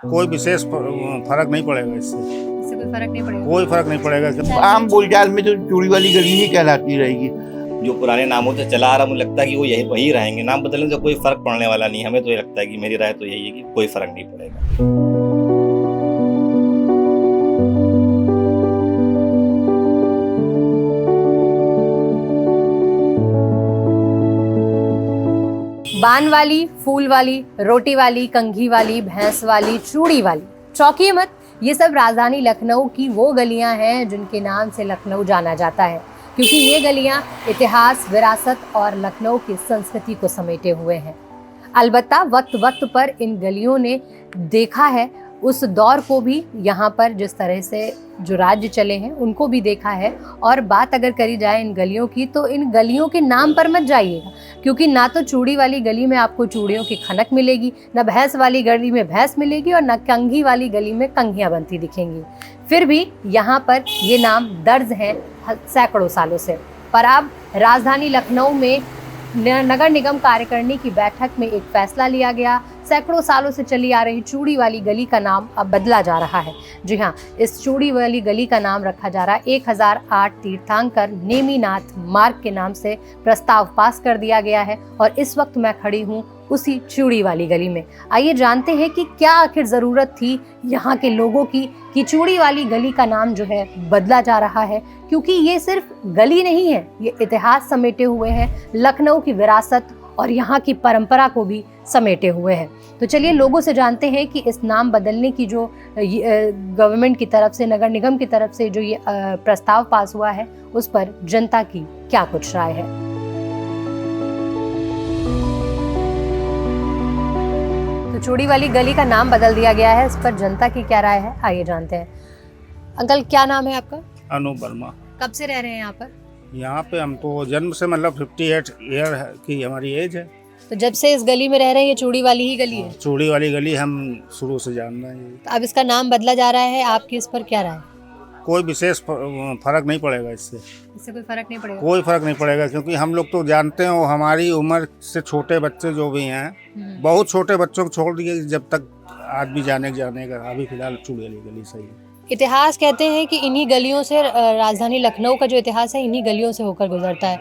कोई विशेष फर्क नहीं पड़ेगा इससे कोई फर्क नहीं पड़ेगा। कोई फर्क नहीं पड़ेगा। आम बोलचाल में तो चूड़ी वाली गली ही कहलाती रहेगी। जो पुराने नामों से चला आ रहा, मुझे लगता है कि वो यही वही रहेंगे। नाम बदलने से कोई फर्क पड़ने वाला नहीं। हमें तो ये लगता है कि मेरी राय तो यही है कि कोई फर्क नहीं पड़ेगा। बान वाली, फूल वाली, रोटी वाली, कंघी वाली, भैंस वाली, चूड़ी वाली, चौंकिए मत, ये सब राजधानी लखनऊ की वो गलियां हैं जिनके नाम से लखनऊ जाना जाता है, क्योंकि ये गलियां इतिहास, विरासत और लखनऊ की संस्कृति को समेटे हुए हैं। अलबत्ता वक्त वक्त पर इन गलियों ने देखा है उस दौर को भी, यहाँ पर जिस तरह से जो राज्य चले हैं उनको भी देखा है। और बात अगर करी जाए इन गलियों की, तो इन गलियों के नाम पर मत जाइएगा, क्योंकि ना तो चूड़ी वाली गली में आपको चूड़ियों की खनक मिलेगी, ना भैंस वाली गली में भैंस मिलेगी, और ना कंघी वाली गली में कंघियाँ बनती दिखेंगी। फिर भी यहाँ पर ये नाम दर्ज हैं सैकड़ों सालों से। पर अब राजधानी लखनऊ में नगर निगम कार्यकारिणी की बैठक में एक फैसला लिया गया। सैकड़ों सालों से चली आ रही चूड़ी वाली गली का नाम अब बदला जा रहा है। जी हाँ, इस चूड़ी वाली गली का नाम रखा जा रहा है 1008 तीर्थंकर नेमीनाथ मार्ग के नाम से प्रस्ताव पास कर दिया गया है। और इस वक्त मैं खड़ी हूँ उसी चूड़ी वाली गली में। आइए जानते हैं कि क्या आखिर ज़रूरत थी यहाँ के लोगों की कि चूड़ी वाली गली का नाम जो है बदला जा रहा है, क्योंकि ये सिर्फ गली नहीं है, ये इतिहास समेटे हुए हैं, लखनऊ की विरासत और यहाँ की परंपरा को भी समेटे हुए हैं। तो चलिए लोगों से जानते हैं कि इस नाम बदलने की जो गवर्नमेंट की तरफ से, नगर निगम की तरफ से जो ये प्रस्ताव पास हुआ है, उस पर जनता की क्या कुछ राय है। तो चूड़ी वाली गली का नाम बदल दिया गया है, इस पर जनता की क्या राय है, आइए जानते हैं। अंकल, क्या नाम है आपका? अनूप वर्मा। कब से रह रहे हैं यहाँ पर? यहाँ पे हम तो जन्म से, मतलब 58 ईयर की हमारी एज है। तो जब से इस गली में रह रहे हैं, ये चूड़ी वाली ही गली है? चूड़ी वाली गली हम शुरू से जान रहे हैं। तो अब इसका नाम बदला जा रहा है, आपकी इस पर क्या राय है? कोई विशेष फर्क नहीं पड़ेगा इससे कोई फर्क नहीं पड़ेगा। कोई फर्क नहीं पड़ेगा, क्योंकि हम लोग तो जानते हैं, हमारी उम्र से छोटे बच्चे जो भी हैं, बहुत छोटे बच्चों को छोड़ दिए जब तक आज भी जाने का। अभी फिलहाल चूड़ी वाली गली सही है। इतिहास कहते हैं कि इन्हीं गलियों से, राजधानी लखनऊ का जो इतिहास है इन्हीं गलियों से होकर गुजरता है।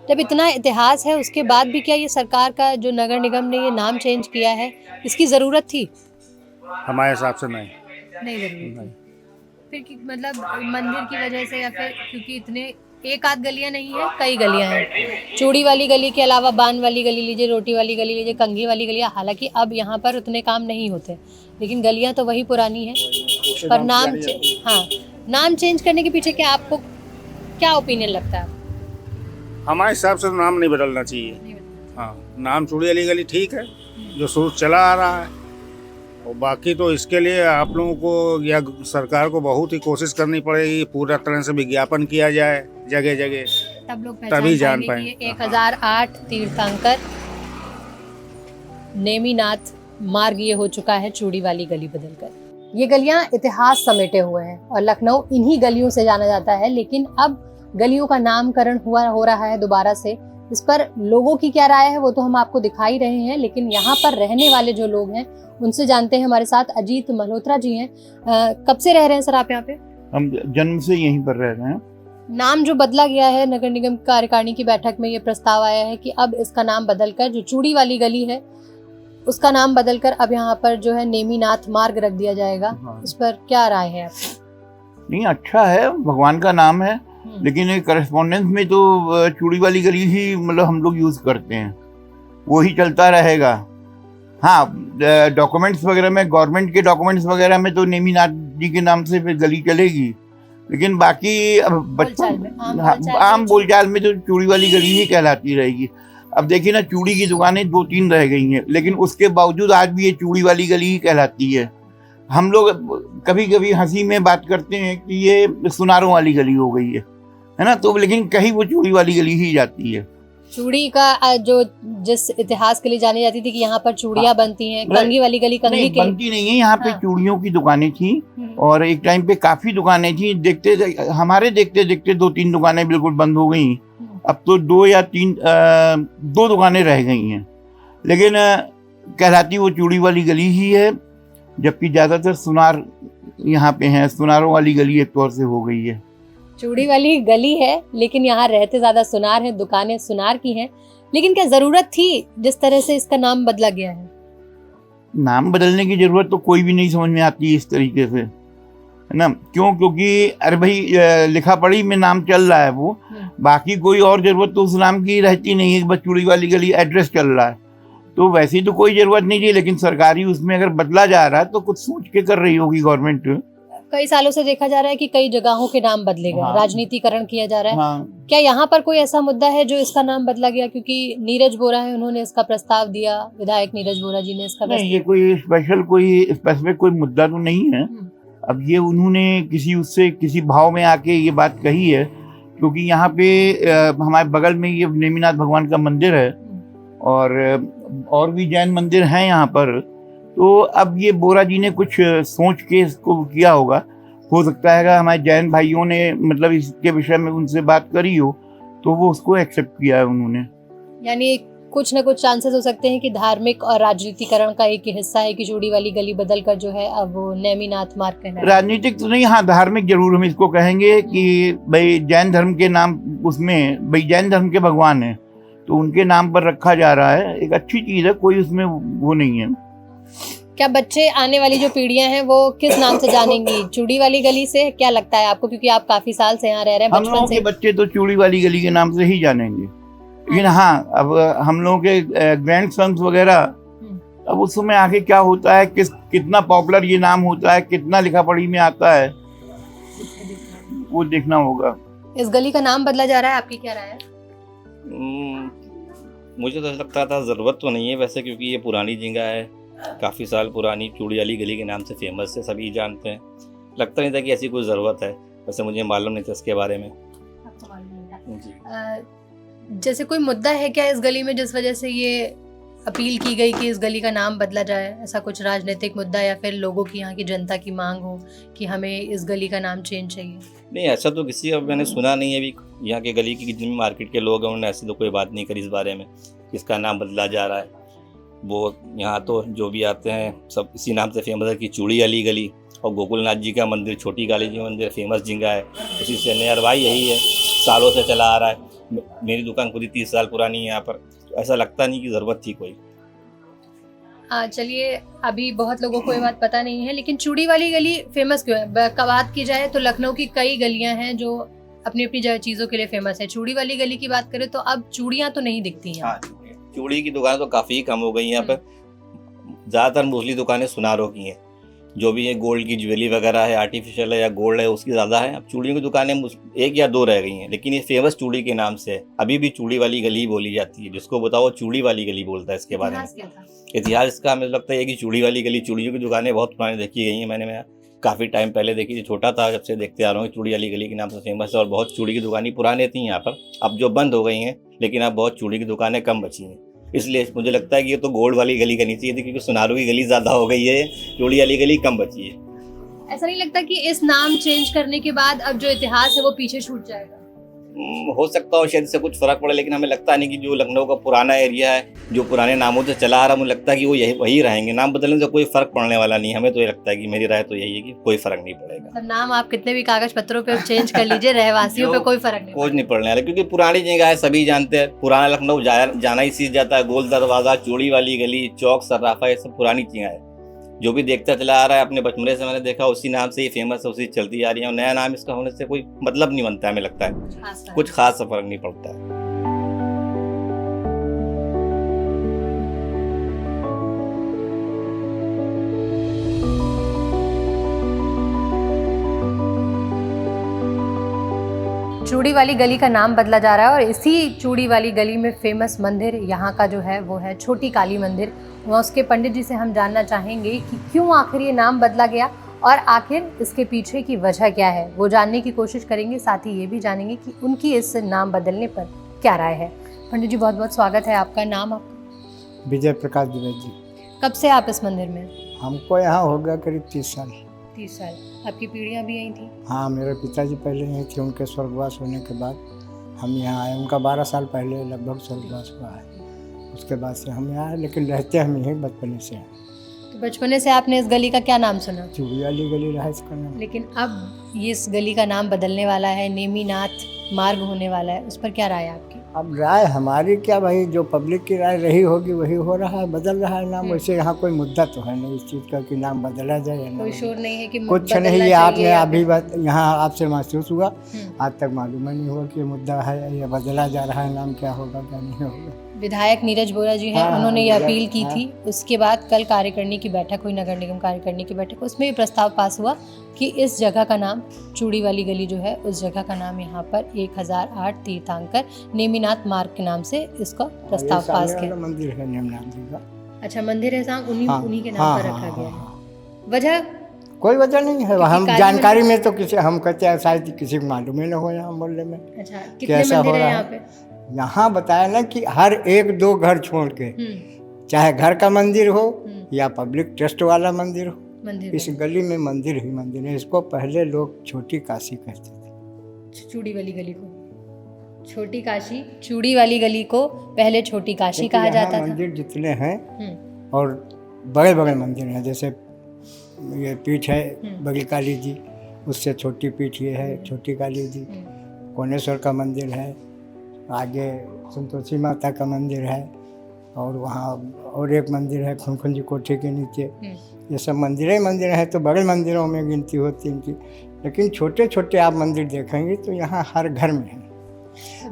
जब इतना इतिहास है, उसके बाद भी क्या ये सरकार का जो नगर निगम ने ये नाम चेंज किया है, इसकी ज़रूरत थी? हमारे हिसाब से नहीं ज़रूरत थी। फिर मतलब मंदिर की वजह से, या फिर क्योंकि इतने एक आध गलियां नहीं है, कई गलियां हैं। चूड़ी वाली गली के अलावा बान वाली गली लीजिए, रोटी वाली गली लीजिए, कंघी वाली गलियां, हालांकि अब यहाँ पर उतने काम नहीं होते, लेकिन गलियां तो वही पुरानी हैं। पर नाम चेंज करने के पीछे क्या आपको क्या ओपिनियन लगता है? हमारे हिसाब से तो नाम नहीं बदलना चाहिए। हाँ, नाम चूड़ी वाली गली ठीक है, जो शुरू चला आ रहा है। और बाकी तो इसके लिए आप लोगों को या सरकार को बहुत ही कोशिश करनी पड़ेगी, पूरा तरह से विज्ञापन किया जाए जगह जगह, तब लोग तभी जान पाएंगे। 1008 तीर्थंकर नेमीनाथ मार्ग ये हो चुका है चूड़ी वाली गली बदलकर। ये गलियां इतिहास समेटे हुए हैं और लखनऊ इन्हीं गलियों से जाना जाता है, लेकिन अब गलियों का नामकरण हो रहा है दोबारा से। इस पर लोगों की क्या राय है वो तो हम आपको दिखा ही रहे हैं, लेकिन यहाँ पर रहने वाले जो लोग हैं उनसे जानते हैं। हमारे साथ अजीत मल्होत्रा जी हैं। कब से रह रहे हैं सर आप यहाँ पे? हम जन्म से यहीं पर रह रहे हैं। नाम जो बदला गया है, नगर निगम कार्यकारिणी की बैठक में ये प्रस्ताव आया है कि अब इसका नाम बदलकर, जो चूड़ी वाली गली है उसका नाम बदलकर अब यहाँ पर जो है नेमीनाथ मार्ग रख दिया जाएगा। हाँ। इस पर क्या राय है आपकी? नहीं, अच्छा है, भगवान का नाम है, लेकिन करस्पॉन्डेंस में तो चूड़ी वाली गली ही मतलब हम लोग यूज करते हैं, वो ही चलता रहेगा। हाँ, डॉक्यूमेंट्स वगैरह में, गवर्नमेंट के डॉक्यूमेंट्स वगैरह में तो नेमीनाथ जी के नाम से फिर गली चलेगी, लेकिन बाकी अब आम बोलचाल में तो चूड़ी वाली गली ही कहलाती रहेगी। अब देखिए ना, चूड़ी की दुकानें 2-3 रह गई हैं, लेकिन उसके बावजूद आज भी ये चूड़ी वाली गली ही कहलाती है। हम लोग कभी कभी हंसी में बात करते हैं कि ये सुनारों वाली गली हो गई है ना, तो लेकिन कहीं वो चूड़ी वाली गली ही जाती है। चूड़ी का जो जिस इतिहास के लिए जानी जाती थी कि यहाँ पर चूड़ियाँ बनती हैं, कंघी वाली गली कंघी के बनती नहीं है, यहाँ पे चूड़ियों की दुकानें थी और एक टाइम पे काफी दुकानें थी। हमारे देखते देखते 2-3 दुकानें बिल्कुल बंद हो गई। अब तो 2 या 3 2 दुकानें रह गई हैं, लेकिन कहलाती वो चूड़ी वाली गली ही है। जबकि ज़्यादातर सुनार यहाँ पे हैं, सुनारों वाली गली एक तौर से हो गई है। चूड़ी वाली गली है, लेकिन यहाँ रहते ज्यादा सुनार हैं, दुकानें सुनार की हैं। लेकिन क्या जरूरत थी जिस तरह से इसका नाम बदला गया है? नाम बदलने की जरूरत तो कोई भी नहीं समझ में आती इस तरीके से, है ना। क्यों? क्योंकि अरे भाई लिखा पढ़ी में नाम चल रहा है वो, बाकी कोई और जरूरत तो उस नाम की रहती नहीं है। बस चूड़ी वाली गली एड्रेस चल रहा है, तो वैसे तो कोई जरूरत नहीं थी। लेकिन सरकारी उसमें अगर बदला जा रहा है तो कुछ सोच के कर रही होगी गवर्नमेंट। कई सालों से देखा जा रहा है कि कई जगहों के नाम बदले गए, हाँ। राजनीतिकरण किया जा रहा है। हाँ, क्या यहाँ पर कोई ऐसा मुद्दा है जो इसका नाम बदला गया? क्योंकि नीरज बोरा है, उन्होंने इसका प्रस्ताव दिया, विधायक नीरज बोरा जी ने इसका नहीं, ये कोई स्पेशल कोई स्पेसिफिक कोई मुद्दा तो नहीं है। अब ये उन्होंने किसी भाव में आके ये बात कही है, क्योंकि यहाँ पे हमारे बगल में ये नेमिनाथ भगवान का मंदिर है और भी जैन मंदिर हैं यहाँ पर। तो अब ये बोरा जी ने कुछ सोच के इसको किया होगा। हो सकता है कि हमारे जैन भाइयों ने मतलब इसके विषय में उनसे बात करी हो, तो वो उसको एक्सेप्ट किया है उन्होंने। यानी कुछ न कुछ चांसेस हो सकते हैं कि धार्मिक और राजनीतिकरण का एक हिस्सा है कि चूड़ी वाली गली बदल कर जो है अब वो नेमिनाथ मार्ग कहना है। राजनीतिक तो नहीं, हाँ धार्मिक जरूर हम इसको कहेंगे कि भाई जैन धर्म के नाम, उसमें भाई जैन धर्म के भगवान है तो उनके नाम पर रखा जा रहा है। एक अच्छी चीज है, कोई उसमें वो नहीं है। क्या बच्चे, आने वाली जो पीढ़ियां हैं, वो किस नाम से जानेंगी? चूड़ी वाली गली से? क्या लगता है आपको, क्योंकि आप काफी साल से यहाँ रह रहे हैं, हम लोगों बचपन के से? बच्चे तो चूड़ी वाली गली के नाम से ही जानेंगे। लेकिन हाँ, अब हम लोगों के ग्रैंड सन्स वगैरह, अब उस समय आगे क्या होता है, कितना पॉपुलर ये नाम होता है, कितना लिखा पढ़ी में आता है, वो देखना होगा। इस गली का नाम बदला जा रहा है, आपकी क्या राय है? मुझे तो लगता था ज़रूरत तो नहीं है वैसे, क्योंकि ये पुरानी जगह है, काफ़ी साल पुरानी, चूड़ी वाली गली के नाम से फेमस है, सभी जानते हैं। लगता नहीं था कि ऐसी कोई ज़रूरत है। वैसे मुझे मालूम नहीं था इसके बारे में। आपको मालूम नहीं था? जी। जैसे कोई मुद्दा है क्या इस गली में जिस वजह से ये अपील की गई कि इस गली का नाम बदला जाए? ऐसा कुछ राजनीतिक मुद्दा या फिर लोगों की, यहाँ की जनता की मांग हो कि हमें इस गली का नाम चेंज चाहिए? नहीं, ऐसा तो किसी का मैंने सुना नहीं है। अभी यहाँ के गली की जितनी मार्केट के लोग हैं उन्होंने ऐसी तो कोई बात नहीं करी इस बारे में, इसका नाम बदला जा रहा है। वो यहाँ तो जो भी आते हैं सब इसी नाम से फेमस है कि चूड़ी वाली गली, और गोकुलनाथ जी का मंदिर, छोटी काली जी मंदिर फेमस जगह है, उसी से नियरबाई यही है, सालों से चला आ रहा है। मेरी दुकान खुद ही 30 साल पुरानी है यहाँ पर, तो ऐसा लगता नहीं कि ज़रूरत थी कोई। चलिए, अभी बहुत लोगों को ये बात पता नहीं है, लेकिन चूड़ी वाली गली फेमस क्यों है? बात की जाए तो लखनऊ की कई गलियां हैं जो अपनी अपनी चीज़ों के लिए फेमस है। चूड़ी वाली गली की बात करें तो अब चूड़ियाँ तो नहीं दिखती हैं। हाँ, चूड़ी की दुकानें तो काफ़ी कम हो गई हैं यहाँ पर। ज़्यादातर मोस्टली दुकानें सुनारों की हैं, जो भी है गोल्ड की ज्वेलरी वगैरह है, आर्टिफिशियल है या गोल्ड है, उसकी ज़्यादा है। अब चूड़ियों की दुकानें 1 या 2 रह गई हैं, लेकिन ये फेमस चूड़ी के नाम से है। अभी भी चूड़ी वाली गली बोली जाती है, जिसको बताओ चूड़ी वाली गली बोलता है। इसके बारे में इतिहास इसका हमें लगता है कि चूड़ी वाली गली, चूड़ियों की दुकानें बहुत पुरानी देखी गई हैं। मैं काफ़ी टाइम पहले देखी थी, छोटा था जब से देखते आ रहा हूँ। चूड़ी वाली गली के नाम से फेमस है और बहुत चूड़ी की दुकानें पुरानी थी यहाँ पर, अब जो बंद हो गई हैं, लेकिन अब बहुत चूड़ी की दुकानें कम बची हैं। इसलिए मुझे लगता है कि ये तो गोल्ड वाली गली करनी चाहिए थी, क्योंकि सुनारों की गली ज़्यादा हो गई है, चूड़ी वाली गली कम बची है। ऐसा नहीं लगता कि इस नाम चेंज करने के बाद अब जो इतिहास है वो पीछे छूट जाएगा? हो सकता हो शायद इससे कुछ फ़र्क पड़े, लेकिन हमें लगता नहीं कि जो लखनऊ का पुराना एरिया है, जो पुराने नामों से चला आ रहा है, मुझे लगता है कि वो वही रहेंगे। नाम बदलने से कोई फ़र्क पड़ने वाला नहीं है। हमें तो ये लगता है कि मेरी राय तो यही है कि कोई फ़र्क नहीं पड़ेगा। मतलब नाम आप कितने भी कागज पत्रों पे चेंज कर लीजिए, रहवासियों पे कोई फर्क नहीं कुछ नहीं पड़ने वाला, क्योंकि पुरानी जगह है, सभी जानते हैं। पुराना लखनऊ जाना ही सीख जाता है। गोल दरवाज़ा, चूड़ी वाली गली, चौक, सर्राफा, ये सब पुरानी चीज़ें हैं। जो भी देखता चला आ रहा है, अपने बचपने से मैंने देखा, उसी नाम से ही फेमस है, उसी चलती आ रही है। और नया नाम इसका होने से कोई मतलब नहीं बनता है। हमें लगता है कुछ खास फर्क नहीं पड़ता है। चूड़ी वाली गली का नाम बदला जा रहा है और इसी चूड़ी वाली गली में फेमस मंदिर यहाँ का जो है वो है छोटी काली मंदिर। वहाँ उसके पंडित जी से हम जानना चाहेंगे कि क्यों आखिर ये नाम बदला गया और आखिर इसके पीछे की वजह क्या है, वो जानने की कोशिश करेंगे। साथ ही ये भी जानेंगे कि उनकी इस नाम बदलने पर क्या राय है। पंडित जी, बहुत बहुत स्वागत है आपका। नाम आपका? विजय प्रकाश द्विवेदी जी। कब से आप इस मंदिर में? हमको यहाँ हो गया करीब 30 साल। 30 साल। आपकी पीढ़ियाँ भी यहीं थी? हाँ, मेरे पिताजी पहले यहीं थे, उनके स्वर्गवास होने के बाद हम यहाँ आए। उनका 12 साल पहले लगभग स्वर्गवास हुआ है, उसके बाद से हम यहाँ आए, लेकिन रहते हम यहीं बचपन से हैं। तो बचपने से आपने इस गली का क्या नाम सुना? चूड़ी वाली गली रहा इसका नाम। लेकिन अब ये इस गली का नाम बदलने वाला है, नेमीनाथ मार्ग होने वाला है, उस पर क्या राय है आपकी? अब राय हमारी क्या भाई, जो पब्लिक की राय रही होगी वही हो रहा है, बदल रहा है नाम। वैसे यहाँ कोई मुद्दा तो है नहीं इस चीज़ का कि नाम बदला जाए या कोई नहीं। शोर नहीं है कि कुछ बदलना नहीं, ये चाहिए आपने या अभी बात यहाँ आपसे महसूस हुआ, हम्म। आज तक मालूम ही नहीं हुआ कि ये मुद्दा है या बदला जा रहा है नाम, क्या होगा क्या नहीं होगा। विधायक नीरज बोरा जी हैं, हाँ, उन्होंने ये हाँ, अपील की हाँ। थी। उसके बाद कल कार्यकारिणी की बैठक हुई, नगर निगम कार्यकारिणी की बैठक, उसमें भी प्रस्ताव पास हुआ कि इस जगह का नाम, चूड़ी वाली गली जो है, उस जगह का नाम यहाँ पर 1008 तीर्थंकर नेमीनाथ मार्ग के नाम से इसका प्रस्ताव ये पास सामने किया। वाला मंदिर है नेमनाथ जी का। अच्छा, मंदिर है साहब, हाँ, उन्हीं के नाम हाँ, पर हाँ, रखा हाँ, गया है। हाँ। वजह कोई वजह नहीं है, क्योंकि हम काली जानकारी मंदिर- में तो किसी हम कहते हैं शायद किसी को मालूम ही ना हो यहाँ मोहल्ले में। अच्छा, कितने कैसा मंदिर हो है रहा यहाँ है? पे? यहाँ बताया ना कि हर 1-2 घर छोड़ के, हम्म, चाहे घर का मंदिर हो हम्म, या पब्लिक ट्रस्ट वाला मंदिर हो, मंदिर इस है। गली में मंदिर ही मंदिर है। इसको पहले लोग छोटी काशी कहते थे। चूड़ी वाली गली को छोटी काशी, चूड़ी वाली गली को पहले छोटी काशी क्योंकि कहा यहाँ जाता था। मंदिर जितने हैं हम्म, और बड़े बड़े मंदिर हैं, जैसे ये पीठ है बड़ी काली जी, उससे छोटी पीठ ये है छोटी काली जी, हम्म, कोनेश्वर का मंदिर है, आगे संतोषी माता का मंदिर है, और वहाँ और एक मंदिर है खुनखुंजी कोठी के नीचे। ये सब मंदिर ही मंदिर हैं, तो बड़े मंदिरों में गिनती होती है इनकी। लेकिन छोटे छोटे आप मंदिर देखेंगे तो यहाँ हर घर में है।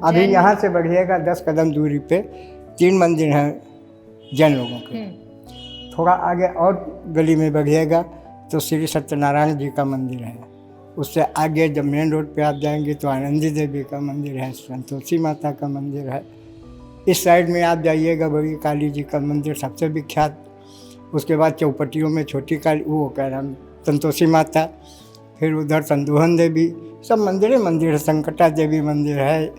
अभी जैन- यहाँ से बढ़िएगा 10 कदम दूरी पे 3 मंदिर हैं जैन लोगों के। हम्म, थोड़ा आगे और गली में बढ़िएगा तो श्री सत्यनारायण जी का मंदिर है। उससे आगे जब मेन रोड पे आप जाएंगे तो आनंदी देवी का मंदिर है, संतोषी माता का मंदिर है। इस साइड में आप जाइएगा बड़ी काली जी का मंदिर सबसे विख्यात। उसके बाद चौपटियों में छोटी काली, वो कह रहा हूँ संतोषी माता, फिर उधर संदोहन देवी, सब मंदिर ही मंदिर है। संकटा देवी मंदिर है,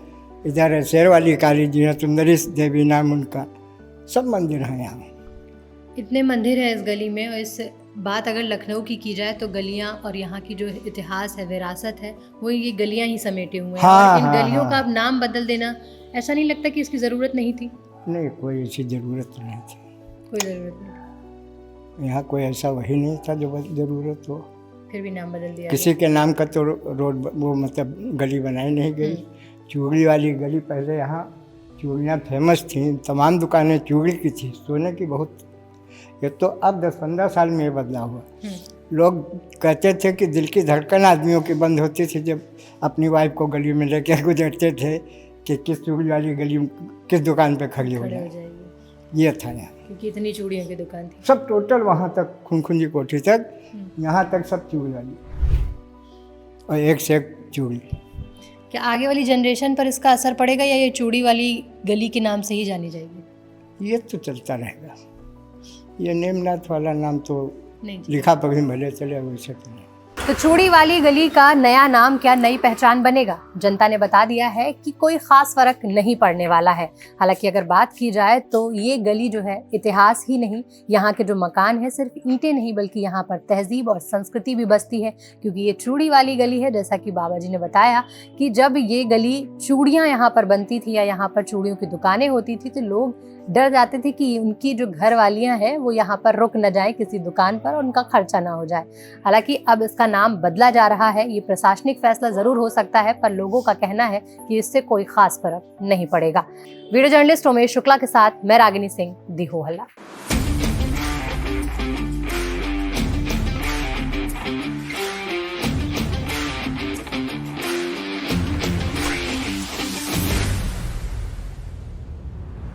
इधर है शेर वाली काली जी है, सुंदरी देवी नाम उनका, सब मंदिर हैं यहाँ। इतने मंदिर हैं इस गली में। और इस बात अगर लखनऊ की जाए तो गलियां और यहाँ की जो इतिहास है, विरासत है, वो ये गलियां ही समेटे हुए हैं। हाँ, और इन हाँ, गलियों हाँ। का अब नाम बदल देना, ऐसा नहीं लगता कि इसकी ज़रूरत नहीं थी? नहीं, कोई ऐसी ज़रूरत नहीं थी। कोई ज़रूरत नहीं, यहाँ कोई ऐसा वही नहीं था जो ज़रूरत हो। फिर भी नाम बदल दिया किसी के नाम का तो रोड वो मतलब गली बनाई नहीं गई। चूड़ी वाली गली पहले यहाँ चूड़ियाँ फेमस थी, तमाम दुकानें चूड़ी की थी, सोने की बहुत। ये तो अब 10-15 साल में ये बदला हुआ। लोग कहते थे कि दिल की धड़कन आदमियों की बंद होती थी जब अपनी वाइफ को गली में लेकर गुजरते थे कि किस चूड़ी वाली गली में किस दुकान पे खड़ी हो खड़े हो जाए। जाएगी, ये था यहाँ, क्योंकि इतनी चूड़ियों की दुकान थी। सब टोटल वहाँ तक खुनखुंजी कोठी तक, यहाँ तक सब चूड़ी वाली, और एक से एक चूड़ी। क्या आगे वाली जनरेशन पर इसका असर पड़ेगा या ये चूड़ी वाली गली के नाम से ही जानी जाएगी? ये तो चलता रहेगा। ये नेमनाथ वाला नाम तो नहीं, लिखा पढ़ी भले चले, वैसे तो नहीं। तो चूड़ी वाली गली का नया नाम क्या नई पहचान बनेगा? जनता ने बता दिया है कि कोई खास फर्क नहीं पड़ने वाला है। हालांकि अगर बात की जाए तो ये गली जो है, इतिहास ही नहीं, यहाँ के जो मकान है सिर्फ ईंटें नहीं बल्कि यहाँ पर तहजीब और संस्कृति भी बसती है। क्योंकि ये चूड़ी वाली गली है, जैसा कि बाबा जी ने बताया कि जब ये गली चूड़ियाँ यहाँ पर बनती थी या यहाँ पर चूड़ियों की दुकानें होती थी तो लोग डर जाते थे कि उनकी जो घर वालियाँ हैं वो यहाँ पर रुक न जाए किसी दुकान पर और उनका खर्चा ना हो जाए। हालांकि अब इसका नाम बदला जा रहा है। ये प्रशासनिक फैसला ज़रूर हो सकता है, पर लोगों का कहना है कि इससे कोई खास फर्क नहीं पड़ेगा। वीडियो जर्नलिस्ट उमेश शुक्ला के साथ मैं रागिनी सिंह, दी हो हल्ला।